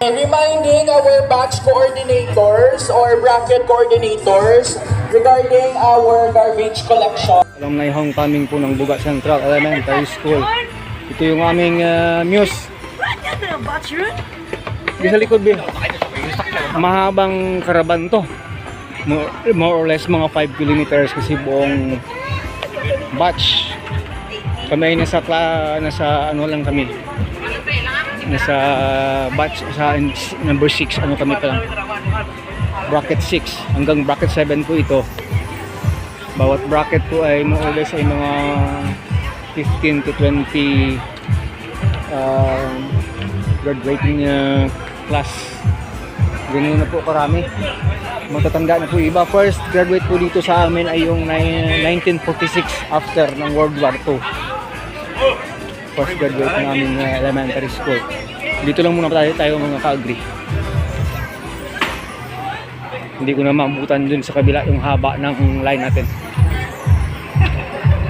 Reminding our batch coordinators or bracket coordinators regarding our garbage collection. Alumni homecoming po ng Buga Central Elementary School. Ito yung aming muse. Di sa likod ba? Mahabang karaban to. More or less mga 5 kilometers kasi buong batch. Kami nasa ano lang kami. Nasa batch sa number 6 ano kami pa lang. Bracket 6 hanggang bracket 7 po ito. Bawat bracket po ay more or less ay mga 15 to 20 graduating class. Ganun na po karami. Matatanda na po iba. First graduate po dito sa amin ay yung 1946 after ng World War II. First graduate namin elementary school. Dito lang muna tayo mga ka-agree. Hindi ko na mabutan dun sa kabila yung haba ng line natin.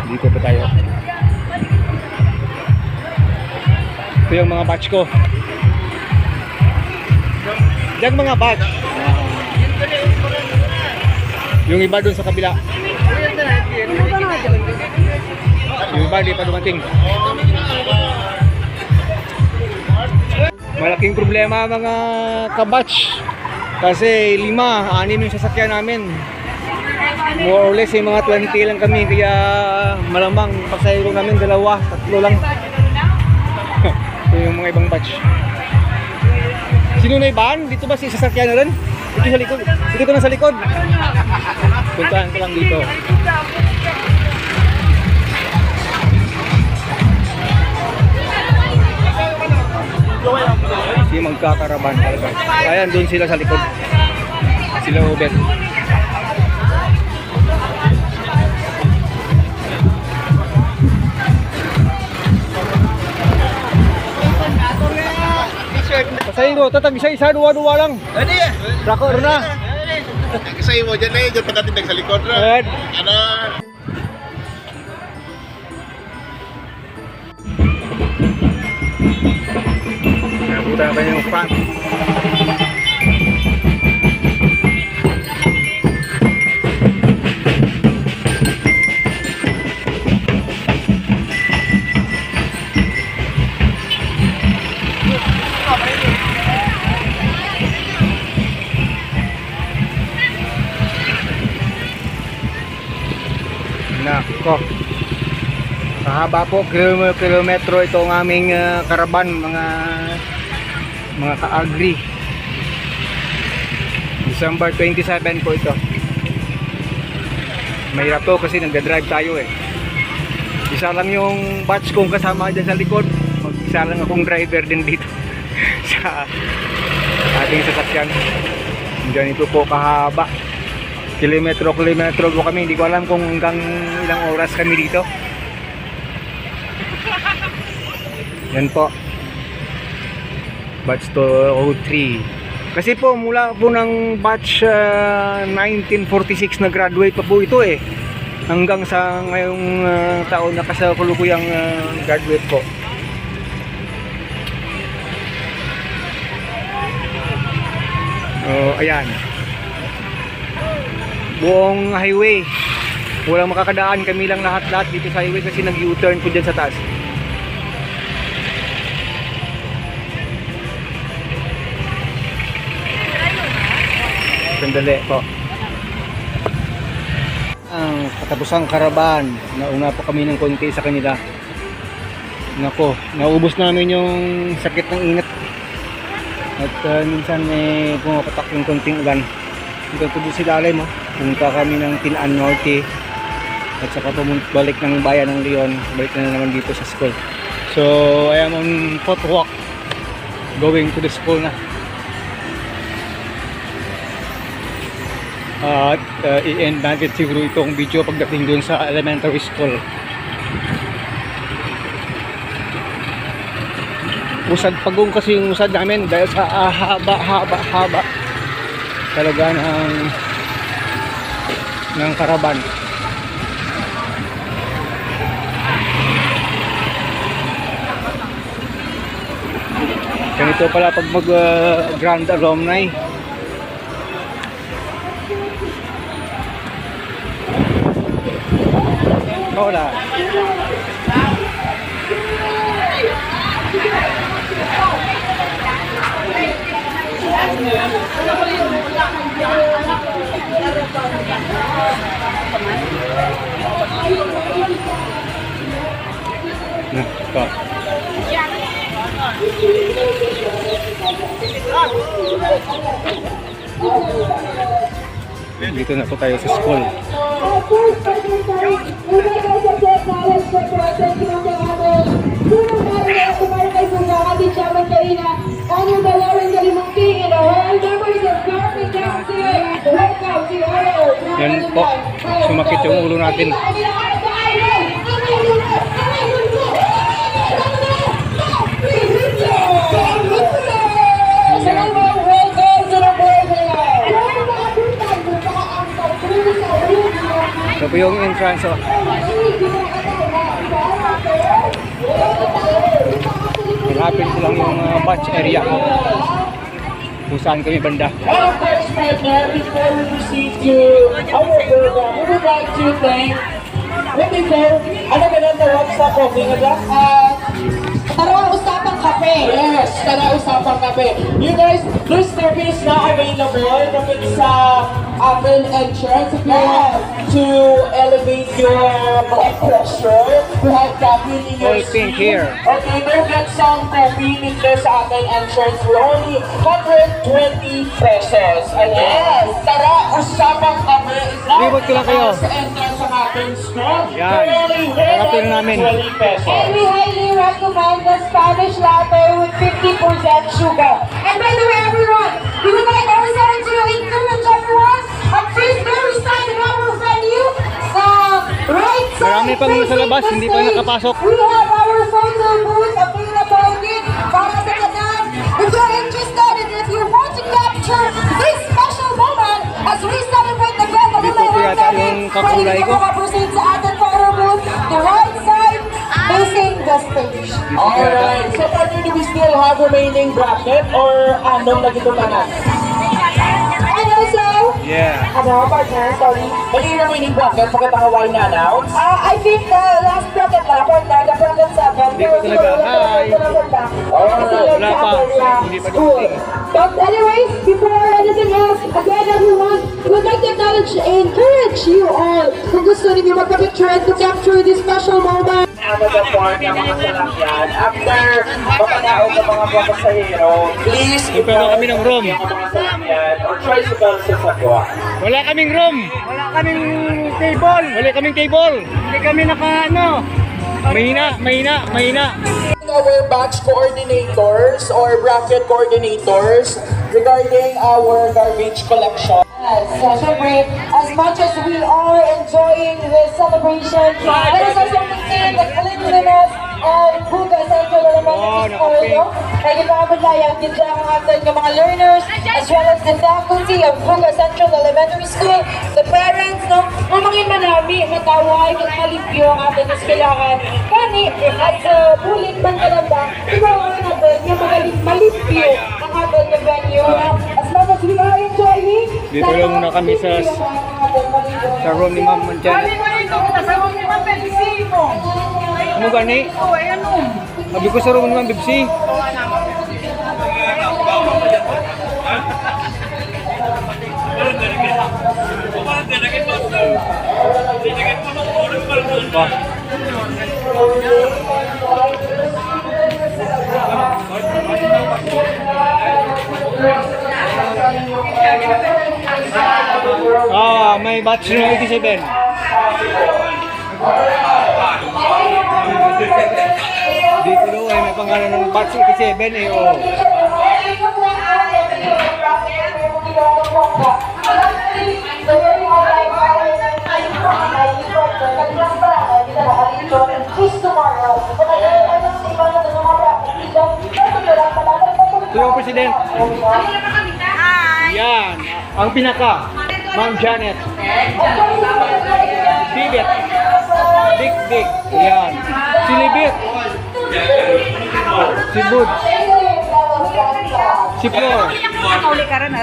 Dito pa tayo. Ito yung mga batch ko. Diyan mga batch. Yung iba dun sa kabila. Yung iba di pa dumating. Malaking problema mga kabatch. Kasi 5, 6 yung sasakyan namin. More or less yung mga 20 lang kami. Kaya malamang pasahero namin 2, 3 lang. Ito yung mga ibang batch. Sino na iban? Dito ba si sasakyan na rin? Dito sa likod. Dito na sa likod. Puntahan ko lang dito. Hindi magkakaraban talaga. Ayan, doon sila sa likod. Sila Ubet. Pasahero, tatag isa-isa, 2 lang. Ano yan? Rakor na. Kasi mo dyan na yun, dyan pagkatindag sa likod na. Ayan. Ano? Nabuta pa yung front. Nako. Mahaba po, kilometro itong aming karaban, mga ka-agri. December 27 po ito. Mahirap to kasi nagda-drive tayo eh. Isa lang yung batch kong kasama dyan sa likod. Isa lang akong driver din dito sa ating sasakyan. Diyan ito po kahaba. Kilometro po kami. Hindi ko alam kung hanggang ilang oras kami dito. Yan po. Batch 203. Kasi po mula po ng batch 1946 na graduate pa po ito eh. Hanggang sa ngayong taon na kasalukuyang graduate po. Ayan. Buong highway. Walang makakadaan, kami lang lahat dito sa highway kasi nag-U-turn po dyan sa taas. Sandali po. Ang katapusang karaban, nauna po kami ng konti sa kanila. Nako, naubos namin yung sakit ng init. At minsan may pumapatak yung konting ulan. Hanggang po si Lalay mo, punta kami ng Tinaan Norte. At saka balik ng bayan ng Leon. Balik na naman dito sa school. So I am on foot walk going to the school na. At i-end natin siguro itong video pagdating dun sa elementary school. Usad pagong kasi yung usad namin dahil sa haba talaga ng karaban. Ito pala pag mag Grand Alumni. Wala. Nah, ito. Dito na po tayo sa school. Yan po, sumakit yung ulo natin. Ito po yung entrance, oh. Malapit ko lang yung batch area kung saan kami banda. And of course, partner, before we proceed to our program, we would like to thank, let me go, ano ba nang tawag sa coffee nga ba? Tara, usapang kape. Yes, tara usapang kape. You guys, this coffee is now available kapag sa ating entrance. If you want to elevate your blood pressure, we have coffee in your All pink here. Okay, we'll get some coffee in there sa ating entrance for only 120 pesos. Yes, tara usapang kape is now Libot ko lang kayo. sa entrance sa ating store. Yan. For only Harapin namin. 120 pesos. And we highly recommend the Spanish latte with 50% sugar. And by the way, everyone, we would like also to encourage everyone at this very side of our venue, right side. Marami pang nasa labas, facing hindi the pa stage, nakapasok. We have our photo booth available din para sa kanal. If you're interested and if you want to capture this special moment as we celebrate the Grand Dito po yata yung kakulay ko. proceed sa ating photo booth, the right side facing the stage. Alright, so partner, do we still have remaining bracket or anong lagi ito na? And also, Yeah. ano, partner, sorry. Mali yung remaining bracket pagkatangaway na announce? I think the last bracket na, partner, the bracket 7. Hindi ko talaga. Hi. Wala pa. Hindi pa dumating. But anyways, before anything else, again everyone, we'd like to encourage you all kung gusto ninyo magpa-picture and to capture this special moment. Ano the form ng mga salakyan? After mapanaog ng mga pasahero, please Magkaroon kami ng room. yung mga salakyan or tricycle sa Sagwa. Wala kaming room. Wala kaming table. Wala kaming table. Hindi kami naka ano. Mahina. Our batch coordinators or bracket coordinators regarding our garbage collection. Yes, syempre, as much as we are enjoying this celebration, let us also maintain the cleanliness of Buga Central Elementary School. No? Kaya ipakabaglayang din dyan ang ating mga learners as well as the faculty of Buga Central Elementary School, the parents, no? Mamangin manami, matawag at malipyo ang ating eskwelahan. Kani, at bulit man kalanda, ibawa natin yung magaling malipyo ang ating venue. No? As much as we are enjoying, Dito lang muna kami sa room ni Ma'am Janet. Ano gani? Sabi ko sa room ni Ma'am Bibsi. May batch na 87. Dito daw ay may pangalan ng batch 87 eh. Oh. Ito yung president. Yan. Ang pinaka. Ma'am Janet. Bibit. Big. Yan. Si Libit. Si Buds. Si Flor. Nakauli ka rin,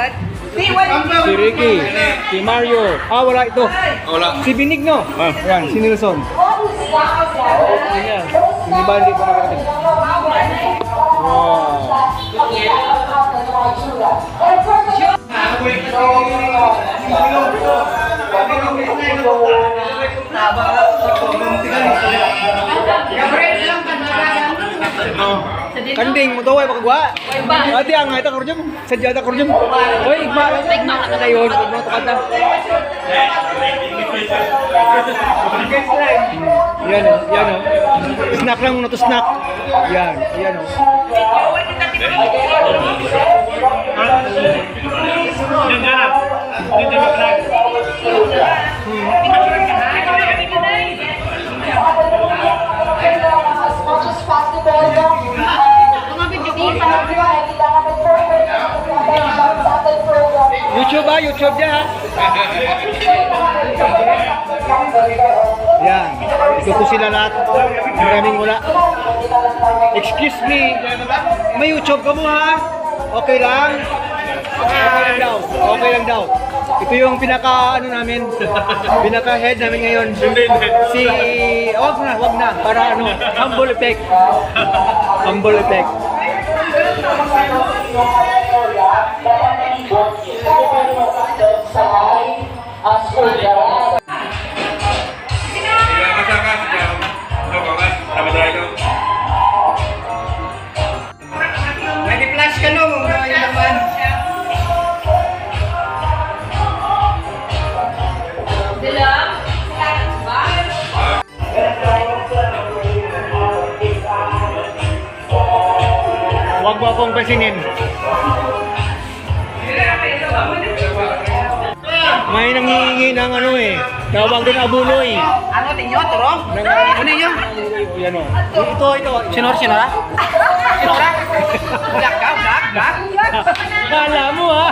Si Ricky. Si Mario. Ah, wala ito. Wala. Si Benigno. Yan, si Nelson. Yan. Hindi ba hindi ko nakarating? Wow. Kanding mo to, ay makagwa. Ati ang ita kurjum, sadyada kurjum. Oy, igma lang na yun, igma to kanta. Yan o, yan o. Snack lang muna to, snack. Yan, yan o. As much as possible, YouTube ba? YouTube niya ha? Yan. Ito po sila lahat. Maraming wala. Excuse me. May YouTube ka mo ha? Okay lang? Okay lang daw. Okay lang daw. Ito yung pinaka ano namin, pinaka head namin ngayon. Si wag na para ano, humble effect. Humble effect. May flash ka no, mga naman. Huwag mo akong pasinin. May nangihingi ng ano eh. Tawag din abuloy. Ano, tinyo, turong? Ano yun? Yan o. Ito. Sinor, sinora? Sinora? Black ka, black? Kala mo ha.